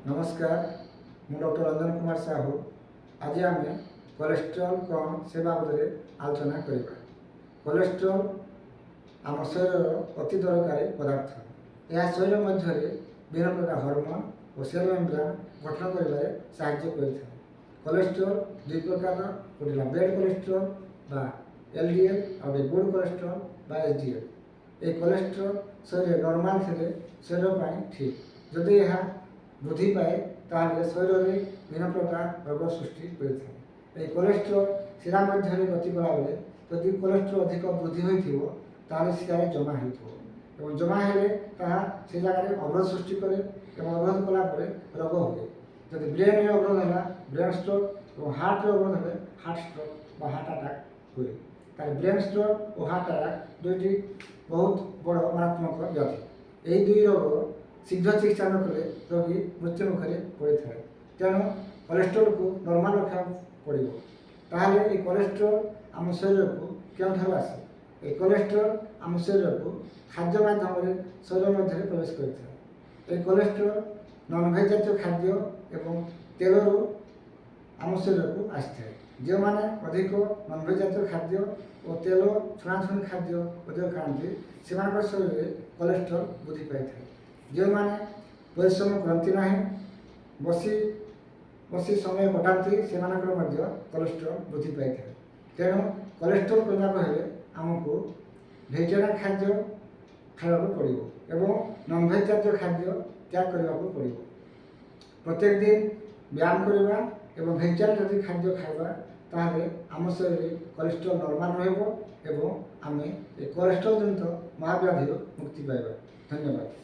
नमस्कार मु डॉक्टर रंजन कुमार साहू आज आम कोलेस्ट्रॉल कौन से बाबद आलोचना करवा। कोलेस्ट्रॉल आम शरीर अति दरकारी पदार्थ। यह शरीर मध्य विभिन्न प्रकार हार्मोन और सेल मेम्ब्रेन गठन कर कोलेस्ट्रॉल दुई प्रकार गोटे बेड कोलेस्ट्रॉल बा एलडीएल और गुड कोलेस्ट्रॉल बा एचडीएल। ये कोलेस्ट्रॉल शरीर नॉर्मल थे शरीर ठीक जदि यह वृद्धि पाए ताहले शरीर में विभिन्न प्रकार रोग सृष्टि कर कोलेस्ट्रॉल शिरा मध्य गति कला बेले जदि कोलेस्ट्रॉल अधिक वृद्धि होता शिरार जमा हो जमा हेले से जगह अवरोध सृष्टि करे अवरोध कलापर रोग हुए। जब ब्रेन में अवरोध है ब्रेन स्ट्रोक और हार्ट में अवरोध है हार्ट स्ट्रोक व हार्ट अटैक हुए। तार ब्रेन स्ट्रोक और हार्ट अटैक दुईटी बहुत बड़ मारात्मक व्याधि। यही दुई रोग शीघ्र चिकित्सा न कले रोगी मृत्यु मुखरे पड़ी था। तेणु कोलेस्ट्रॉल को नॉर्मल रखा पड़ो। ताहले ये कोलेस्ट्रॉल आम शरीर को क्यों आसे ये कोलेस्ट्रॉल आम शरीर को खाद्य माध्यम शरीर मध्य प्रवेश कर कोलेस्ट्रॉल नॉनभेज जातीय खाद्य एवं तेलरू आम शरीर को आसी है। जो मैंने अधिक नॉनभेज जातीय खाद्य और तेल छुणाछुणी खाद्य अधिक खाती से शरीर में कोलेस्ट्रॉल वृद्धि पाई था। जो मैंने परिश्रम करती ना बसी बसी समय कटाती से कोलेस्ट्रॉल वृद्धि पाई था। तेणु कोलेस्ट्रॉल करने आमको भेजिटेरियन खाद्य खावा पड़ो एवं नॉनभेज जातीय खाद्य त्याग करने पड़ो। प्रत्येक दिन व्यायाम करवा एवं भेजिटेरियन जातीय खाद्य खावा ताहले आम शरीर कोलेस्ट्रॉल नॉर्मल रहिबो एवं आमे कोलेस्ट्रॉल जनित महाव्याधि मुक्ति पाइबा। धन्यवाद।